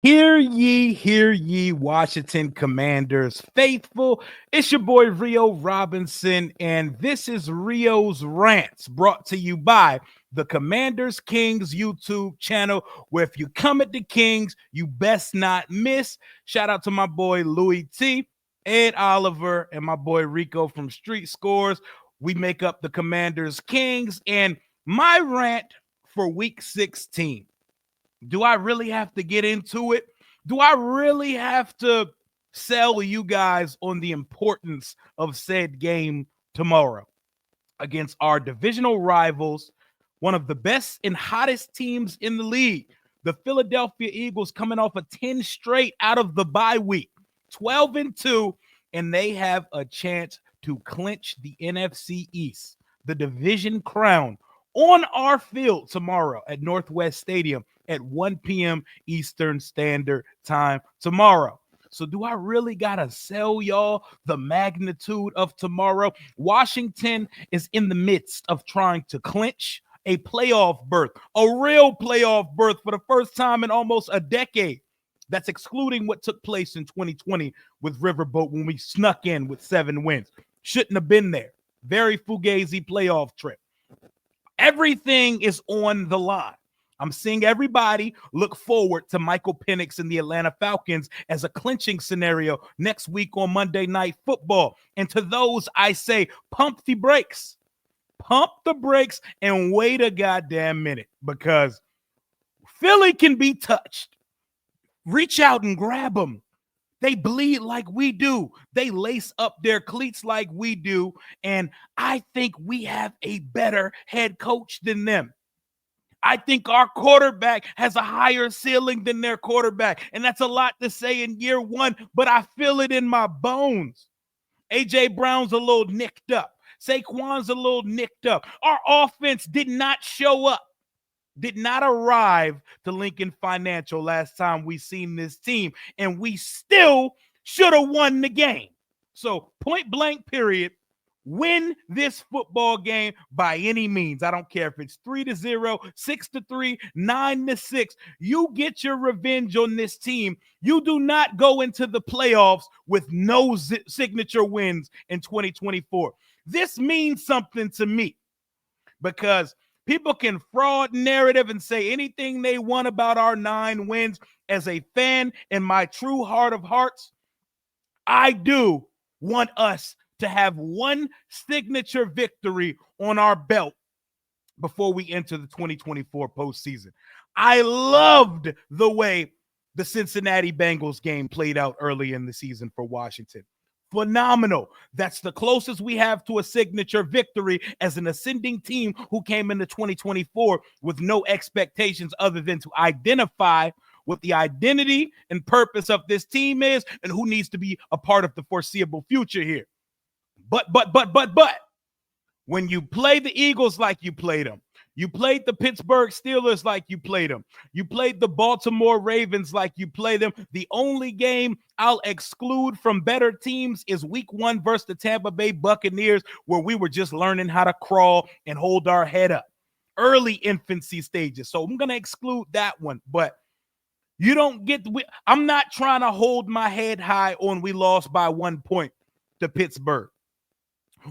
Hear ye, Washington Commanders faithful. It's your boy Rio Robinson, and this is Rio's Rants, brought to you by the Commanders Kings YouTube channel, where if you come at the Kings, you best not miss. Shout out to my boy Louis T, Ed Oliver, and my boy Rico from Street Scores. We make up the Commanders Kings, and my rant for week 16. Do I really have to get into it? Do I really have to sell you guys on the importance of said game tomorrow against our divisional rivals, one of the best and hottest teams in the league? The Philadelphia Eagles coming off a 10 straight out of the bye week, 12-2, and they have a chance to clinch the NFC East, the division crown, on our field tomorrow at Northwest Stadium at 1 p.m. Eastern Standard Time tomorrow. So do I really got to sell y'all the magnitude of tomorrow? Washington is in the midst of trying to clinch a playoff berth, a real playoff berth for the first time in almost a decade. That's excluding what took place in 2020 with Riverboat when we snuck in with 7 wins. Shouldn't have been there. Very fugazi playoff trip. Everything is on the line. I'm seeing everybody look forward to Michael Penix and the Atlanta Falcons as a clinching scenario next week on Monday Night Football. And to those, I say, pump the brakes. Pump the brakes and wait a goddamn minute, because Philly can be touched. Reach out and grab them. They bleed like we do. They lace up their cleats like we do. And I think we have a better head coach than them. I think our quarterback has a higher ceiling than their quarterback. And that's a lot to say in year one, but I feel it in my bones. A.J. Brown's a little nicked up. Saquon's a little nicked up. Our offense did not show up, did not arrive to Lincoln Financial last time we seen this team, and we still should have won the game. So point blank period, win this football game by any means. I don't care if it's 3-0, 6-3, 9-6. You get your revenge on this team. You do not go into the playoffs with no signature wins in 2024. This means something to me, because people can fraud narrative and say anything they want about our 9 wins. As a fan, in my true heart of hearts, I do want us to have one signature victory on our belt before we enter the 2024 postseason. I loved the way the Cincinnati Bengals game played out early in the season for Washington. Phenomenal. That's the closest we have to a signature victory as an ascending team who came into 2024 with no expectations other than to identify what the identity and purpose of this team is and who needs to be a part of the foreseeable future here. But, when you play the Eagles like you played them, you played the Pittsburgh Steelers like you played them, you played the Baltimore Ravens like you played them, the only game I'll exclude from better teams is week 1 versus the Tampa Bay Buccaneers, where we were just learning how to crawl and hold our head up. Early infancy stages. So I'm going to exclude that one. But you don't get – I'm not trying to hold my head high on we lost by 1 point to Pittsburgh.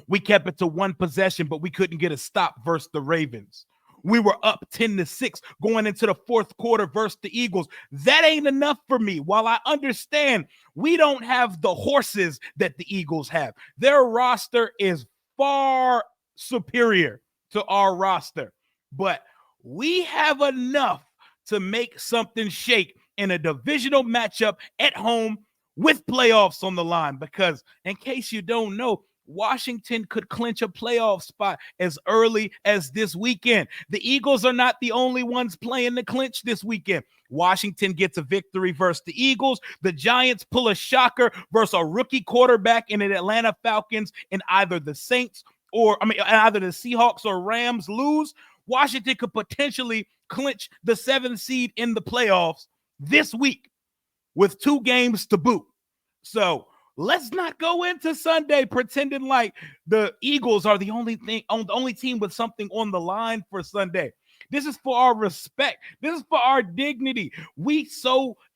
We kept it to 1 possession, but we couldn't get a stop versus the Ravens. We were up 10-6 going into the 4th quarter versus the Eagles. That ain't enough for me. While I understand we don't have the horses that the Eagles have, their roster is far superior to our roster. But we have enough to make something shake in a divisional matchup at home with playoffs on the line. Because in case you don't know, Washington could clinch a playoff spot as early as this weekend. The Eagles are not the only ones playing the clinch this weekend. Washington gets a victory versus the Eagles. The Giants pull a shocker versus a rookie quarterback in an Atlanta Falcons, and either the either the Seahawks or Rams lose. Washington could potentially clinch the 7th seed in the playoffs this week with 2 games to boot. So let's not go into Sunday pretending like the Eagles are the only team with something on the line for Sunday. This is for our respect. This is for our dignity.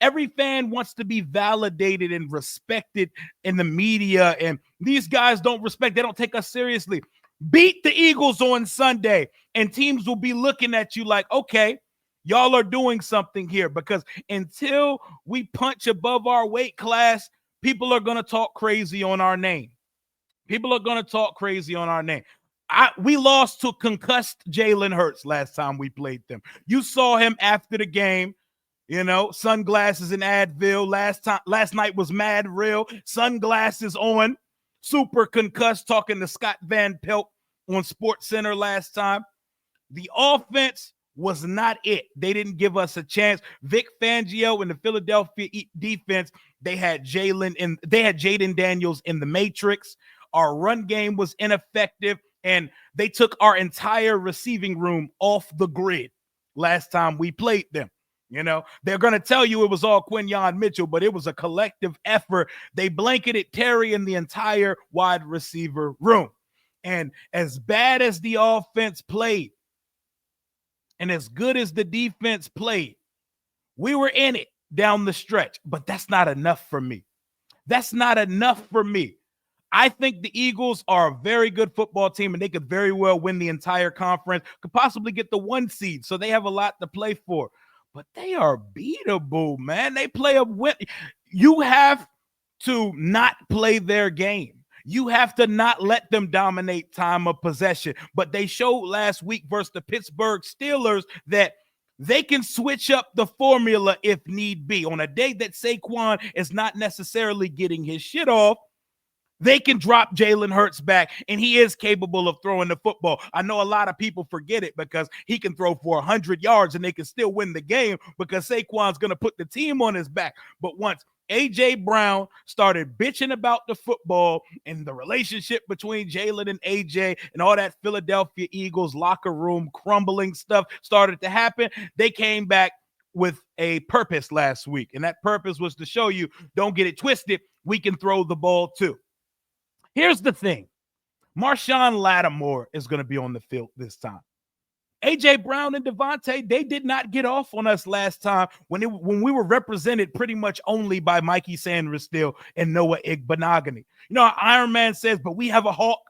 Every fan wants to be validated and respected in the media, and these guys don't respect, they don't take us seriously. Beat the Eagles on Sunday, and teams will be looking at you like, okay, y'all are doing something here, because until we punch above our weight class, people are going to talk crazy on our name. People are going to talk crazy on our name. We lost to concussed Jalen Hurts last time we played them. You saw him after the game, sunglasses and Advil. Last night was mad real. Sunglasses on, super concussed, talking to Scott Van Pelt on Sports Center last time. The offense was not it. They didn't give us a chance. Vic Fangio and the Philadelphia defense, they had Jaden Daniels in the matrix. Our run game was ineffective, and they took our entire receiving room off the grid last time we played them. They're going to tell you it was all Quinyon Mitchell, but it was a collective effort. They blanketed Terry in the entire wide receiver room. And as bad as the offense played, and as good as the defense played, we were in it down the stretch, but that's not enough for me. That's not enough for me. I think the Eagles are a very good football team, and they could very well win the entire conference, could possibly get the 1 seed, so they have a lot to play for. But they are beatable, man. They play a win. You have to not play their game. You have to not let them dominate time of possession. But they showed last week versus the Pittsburgh Steelers that they can switch up the formula if need be. On a day that Saquon is not necessarily getting his shit off, they can drop Jalen Hurts back, and he is capable of throwing the football. I know a lot of people forget it because he can throw for 100 yards, and they can still win the game because Saquon's going to put the team on his back. But once A.J. Brown started bitching about the football and the relationship between Jalen and A.J. and all that Philadelphia Eagles locker room crumbling stuff started to happen, they came back with a purpose last week, and that purpose was to show you, don't get it twisted, we can throw the ball too. Here's the thing. Marshawn Lattimore is going to be on the field this time. A.J. Brown and Devontae, they did not get off on us last time when we were represented pretty much only by Mikey Sanders still and Noah Igbenogany. Iron Man says, but we have a hawk.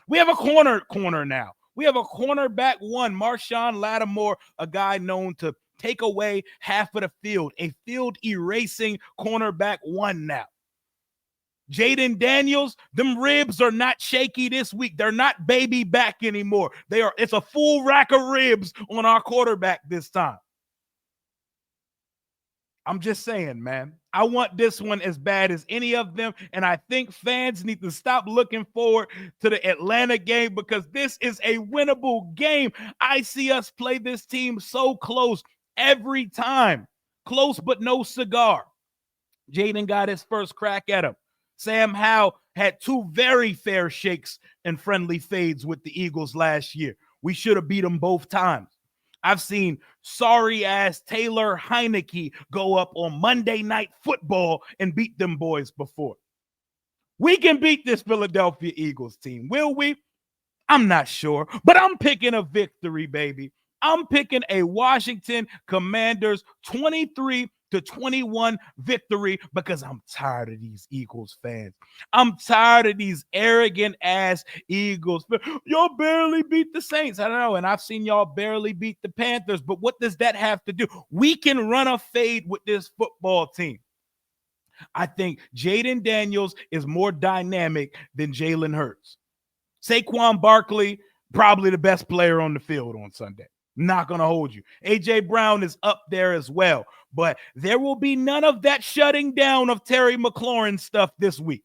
We have a corner now. We have a cornerback one, Marshawn Lattimore, a guy known to take away half of the field, a field erasing cornerback one now. Jaden Daniels, them ribs are not shaky this week. They're not baby back anymore. It's a full rack of ribs on our quarterback this time. I'm just saying, man. I want this one as bad as any of them, and I think fans need to stop looking forward to the Atlanta game because this is a winnable game. I see us play this team so close every time. Close but no cigar. Jaden got his first crack at him. Sam Howell had 2 very fair shakes and friendly fades with the Eagles last year. We should have beat them both times. I've seen sorry-ass Taylor Heineke go up on Monday Night Football and beat them boys before. We can beat this Philadelphia Eagles team. Will we? I'm not sure, but I'm picking a victory, baby. I'm picking a Washington Commanders 23-21 victory because I'm tired of these Eagles fans. I'm tired of these arrogant ass Eagles. Y'all barely beat the Saints. I don't know. And I've seen y'all barely beat the Panthers. But what does that have to do? We can run a fade with this football team. I think Jaden Daniels is more dynamic than Jalen Hurts. Saquon Barkley, probably the best player on the field on Sunday. Not going to hold you. A.J. Brown is up there as well. But there will be none of that shutting down of Terry McLaurin stuff this week.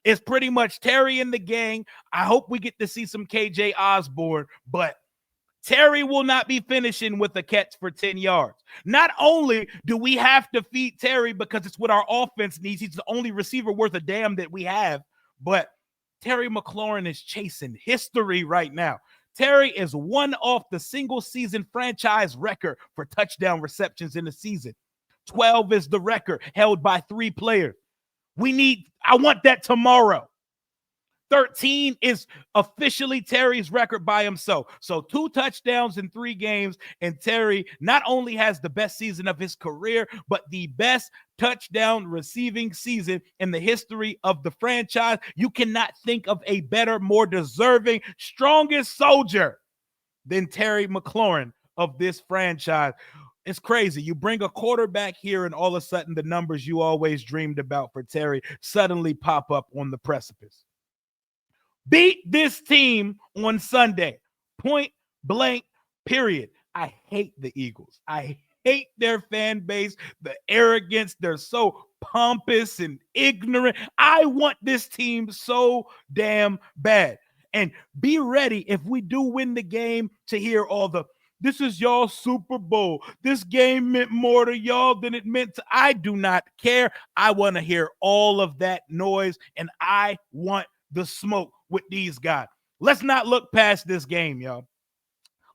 It's pretty much Terry and the gang. I hope we get to see some KJ Osborne, but Terry will not be finishing with a catch for 10 yards. Not only do we have to feed Terry because it's what our offense needs, he's the only receiver worth a damn that we have, but Terry McLaurin is chasing history right now. Terry is 1 off the single season franchise record for touchdown receptions in the season. 12 is the record held by 3 players. I want that tomorrow. 13 is officially Terry's record by himself. So 2 touchdowns in 3 games, and Terry not only has the best season of his career, but the best touchdown receiving season in the history of the franchise. You cannot think of a better, more deserving, strongest soldier than Terry McLaurin of this franchise. It's crazy. You bring a quarterback here, and all of a sudden, the numbers you always dreamed about for Terry suddenly pop up on the precipice. Beat this team on Sunday. Point blank, period. I hate the Eagles. I hate their fan base, the arrogance. They're so pompous and ignorant. I want this team so damn bad. And be ready if we do win the game to hear all the, this is y'all Super Bowl. This game meant more to y'all than it meant to. I do not care. I want to hear all of that noise, and I want the smoke with these guys. Let's not look past this game, y'all.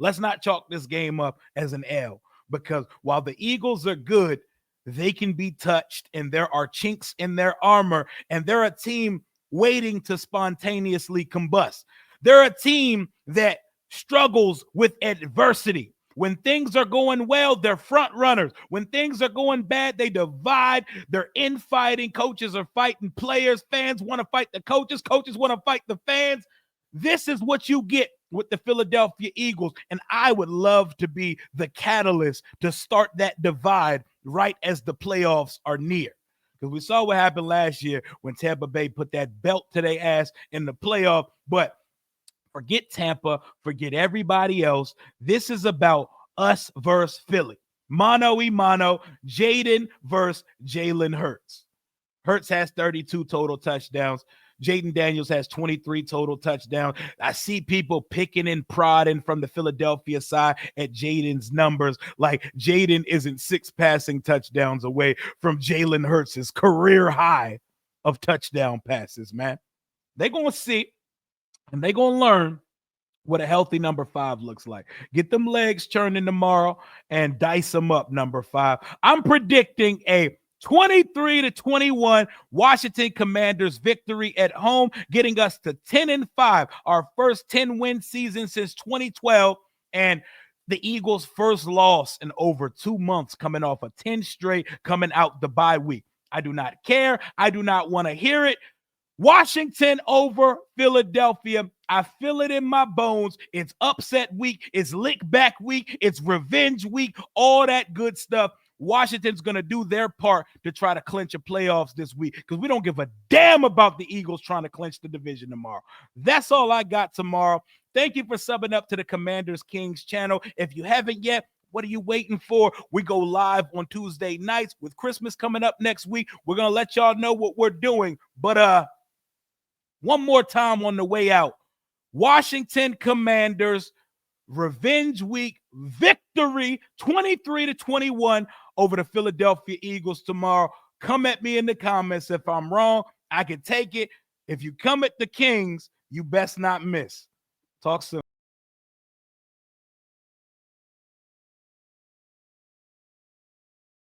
Let's not chalk this game up as an L, because while the Eagles are good, they can be touched, and there are chinks in their armor, and they're a team waiting to spontaneously combust. They're a team that struggles with adversity. When things are going well, they're front runners. When things are going bad, they divide. They're infighting. Coaches are fighting players. Fans want to fight the coaches. Coaches want to fight the fans. This is what you get with the Philadelphia Eagles. And I would love to be the catalyst to start that divide right as the playoffs are near. Because we saw what happened last year when Tampa Bay put that belt to their ass in the playoff. But forget Tampa, forget everybody else. This is about us versus Philly. Mano y mano, Jaden versus Jalen Hurts. Hurts has 32 total touchdowns. Jaden Daniels has 23 total touchdowns. I see people picking and prodding from the Philadelphia side at Jaden's numbers, like Jaden isn't 6 passing touchdowns away from Jalen Hurts' career high of touchdown passes, man. They're going to see, and they're going to learn what a healthy number 5 looks like. Get them legs churning tomorrow and dice them up, number 5. I'm predicting a 23-21 Washington Commanders victory at home, getting us to 10-5, our first 10-win season since 2012, and the Eagles' first loss in over 2 months, coming off a 10 straight, coming out the bye week. I do not care. I do not want to hear it. Washington over Philadelphia. I feel it in my bones. It's upset week. It's lick back week. It's revenge week. All that good stuff. Washington's going to do their part to try to clinch a playoffs this week, because we don't give a damn about the Eagles trying to clinch the division tomorrow. That's all I got tomorrow. Thank you for subbing up to the Commanders Kings channel. If you haven't yet, what are you waiting for? We go live on Tuesday nights. With Christmas coming up next week, we're going to let y'all know what we're doing. But one more time on the way out. Washington Commanders revenge week victory 23-21 over the Philadelphia Eagles tomorrow. Come at me in the comments if I'm wrong. I can take it. If you come at the Kings, you best not miss. Talk soon.